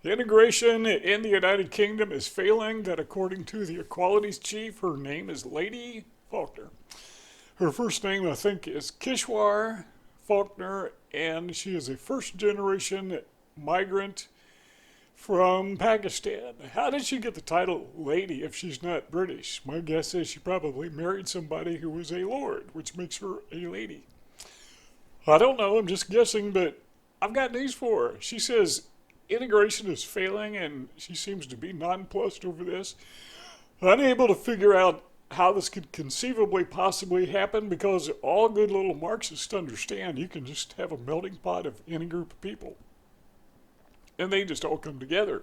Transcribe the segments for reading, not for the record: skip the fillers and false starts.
Integration in the United Kingdom is failing. That, according to the Equalities Chief, her name is Lady Faulkner. Her first name, I think, is Kishwar Faulkner, and she is a first generation migrant from Pakistan. How did she get the title lady if she's not British? My guess is she probably married somebody who was a lord, which makes her a lady. I don't know, I'm just guessing, but I've got news for her. She says integration is failing, and she seems to be nonplussed over this, unable to figure out how this could conceivably possibly happen, because all good little Marxists understand you can just have a melting pot of any group of people and they just all come together.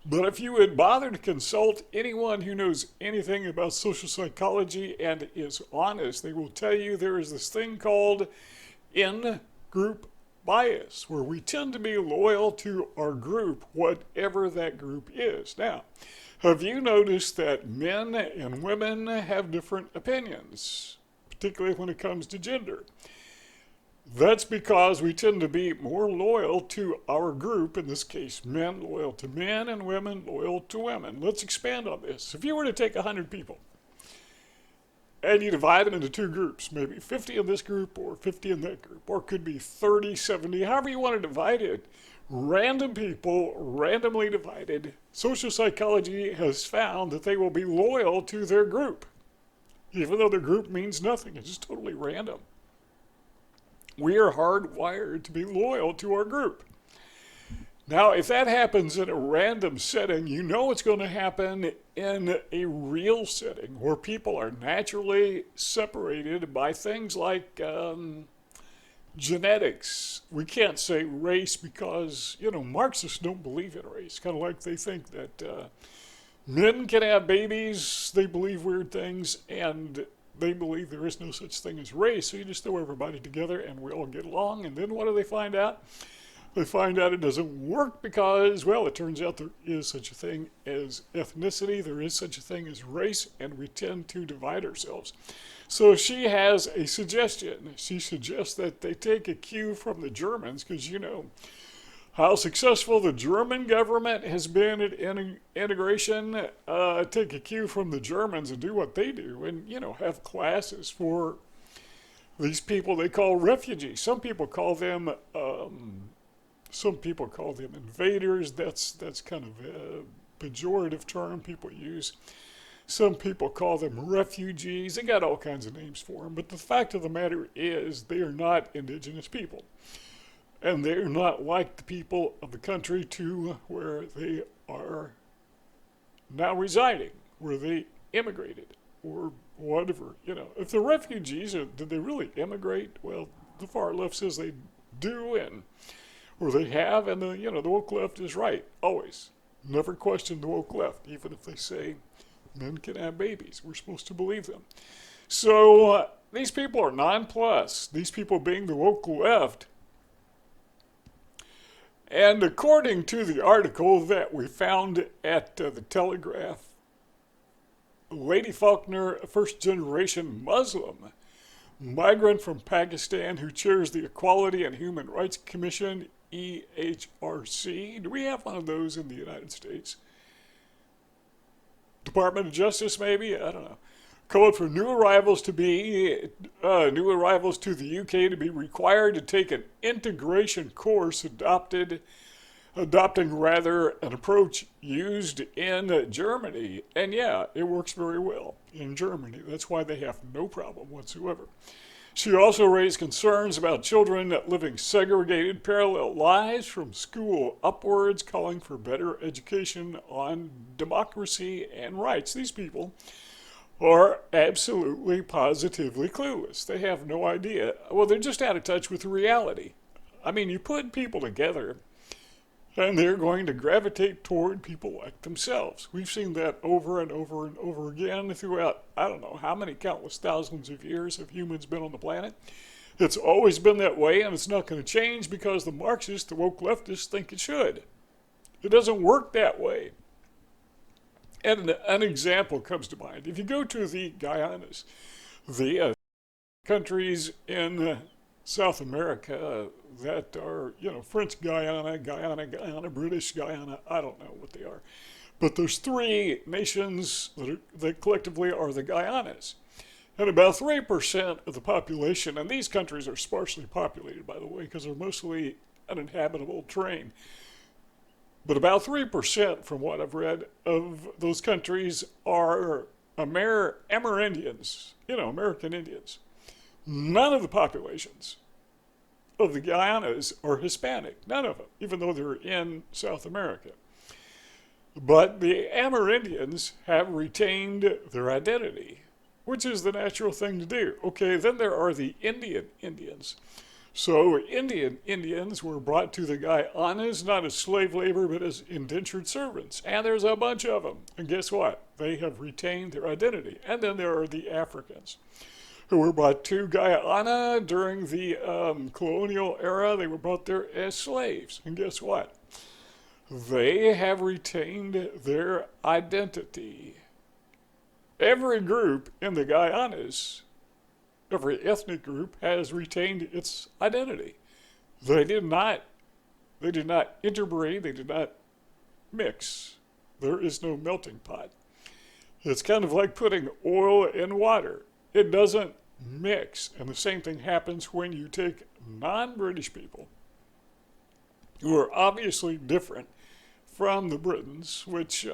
But if you would bother to consult anyone who knows anything about social psychology and is honest, they will tell you there is this thing called in-group bias, where we tend to be loyal to our group, whatever that group is. Now, have you noticed that men and women have different opinions, particularly when it comes to gender? That's because we tend to be more loyal to our group, in this case, men loyal to men and women loyal to women. Let's expand on this. If you were to take 100 people and you divide them into two groups, maybe 50 in this group or 50 in that group, or it could be 30, 70, however you want to divide it, random people, randomly divided, social psychology has found that they will be loyal to their group, even though their group means nothing. It's just totally random. We are hardwired to be loyal to our group. Now, if that happens in a random setting, you know it's going to happen in a real setting where people are naturally separated by things like genetics. We can't say race because, Marxists don't believe in race. Kind of like they think that men can have babies, they believe weird things, and they believe there is no such thing as race, so you just throw everybody together and we all get along. And then what do they find out? They find out it doesn't work because, well, it turns out there is such a thing as ethnicity, there is such a thing as race, and we tend to divide ourselves. So she has a suggestion. She suggests that they take a cue from the Germans, because how successful the German government has been at integration. Take a cue from the Germans and do what they do, and have classes for these people they call refugees. Some people call them invaders. That's kind of a pejorative term people use. Some people call them refugees. They got all kinds of names for them, but the fact of the matter is they are not indigenous people. And they're not like the people of the country to where they are now residing, where they immigrated, or whatever. If they're refugees, did they really immigrate? Well, the far left says they do, or they have, and the woke left is right, always. Never question the woke left, even if they say men can have babies. We're supposed to believe them. So these people are nonplussed. These people being the woke left. And according to the article that we found at the Telegraph, Lady Faulkner, a first-generation Muslim migrant from Pakistan who chairs the Equality and Human Rights Commission, EHRC. Do we have one of those in the United States? Department of Justice, maybe? I don't know. Called for new arrivals to the UK to be required to take an integration course, adopting an approach used in Germany. And yeah, it works very well in Germany. That's why they have no problem whatsoever. She also raised concerns about children living segregated parallel lives from school upwards, calling for better education on democracy and rights. These people are absolutely, positively clueless. They have no idea. Well, they're just out of touch with reality. I mean, you put people together, and they're going to gravitate toward people like themselves. We've seen that over and over and over again throughout, I don't know how many countless thousands of years have humans been on the planet. It's always been that way, and it's not going to change because the Marxists, the woke leftists, think it should. It doesn't work that way. And an example comes to mind. If you go to the Guyanas, the countries in South America that are, French Guyana, British Guyana. I don't know what they are. But there's three nations that collectively are the Guyanas. And about 3% of the population, and these countries are sparsely populated, by the way, because they're mostly uninhabitable terrain. But about 3%, from what I've read, of those countries are Amerindians, American Indians. None of the populations of the Guyanas are Hispanic. None of them, even though they're in South America. But the Amerindians have retained their identity, which is the natural thing to do. Okay, then there are the Indian Indians. So Indian Indians were brought to the Guyanas not as slave labor, but as indentured servants. And there's a bunch of them. And guess what? They have retained their identity. And then there are the Africans, who were brought to Guyana during the colonial era. They were brought there as slaves. And guess what? They have retained their identity. Every group in the Guyanas, every ethnic group, has retained its identity. They did not interbreed, they did not mix. There is no melting pot. It's kind of like putting oil in water. It doesn't mix. And the same thing happens when you take non-British people who are obviously different from the Britons, which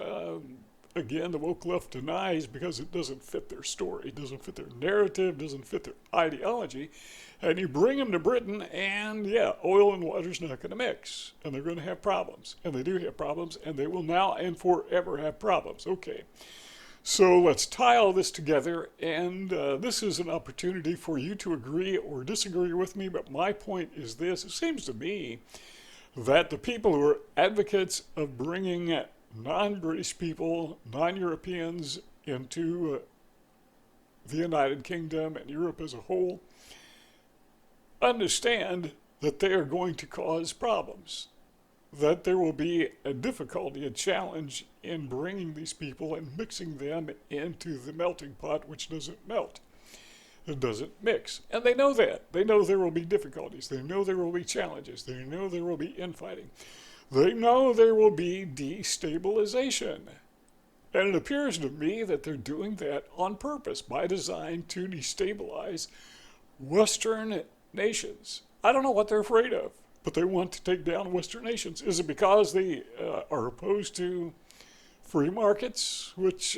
again, the woke left denies because it doesn't fit their story, it doesn't fit their narrative, doesn't fit their ideology. And you bring them to Britain, and yeah, oil and water's not going to mix, and they're going to have problems. And they do have problems, and they will now and forever have problems. Okay, so let's tie all this together, and this is an opportunity for you to agree or disagree with me, but my point is this. It seems to me that the people who are advocates of bringing non-British people, non-Europeans into the United Kingdom and Europe as a whole understand that they are going to cause problems, that there will be a difficulty, a challenge in bringing these people and mixing them into the melting pot, which doesn't melt. It doesn't mix. And they know that. They know there will be difficulties. They know there will be challenges. They know there will be infighting. They know there will be destabilization. And it appears to me that they're doing that on purpose, by design, to destabilize Western nations. I don't know what they're afraid of, but they want to take down Western nations. Is it because they are opposed to free markets, which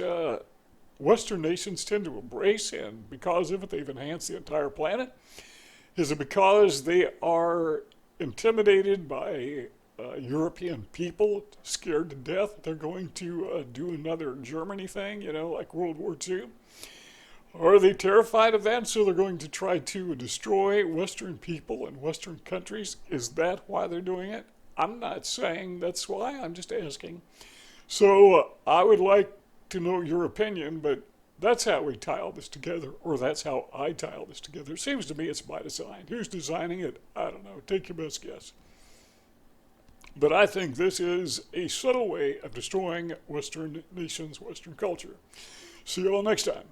Western nations tend to embrace, and because of it they've enhanced the entire planet? Is it because they are intimidated by European people, scared to death they're going to do another Germany thing, like World War II? Are they terrified of that, so they're going to try to destroy Western people and Western countries? Is that why they're doing it? I'm not saying that's why, I'm just asking. So I would like to know your opinion, but that's how we tie all this together, or that's how I tie all this together. It seems to me it's by design. Who's designing it? I don't know. Take your best guess. But I think this is a subtle way of destroying Western nations, Western culture. See you all next time.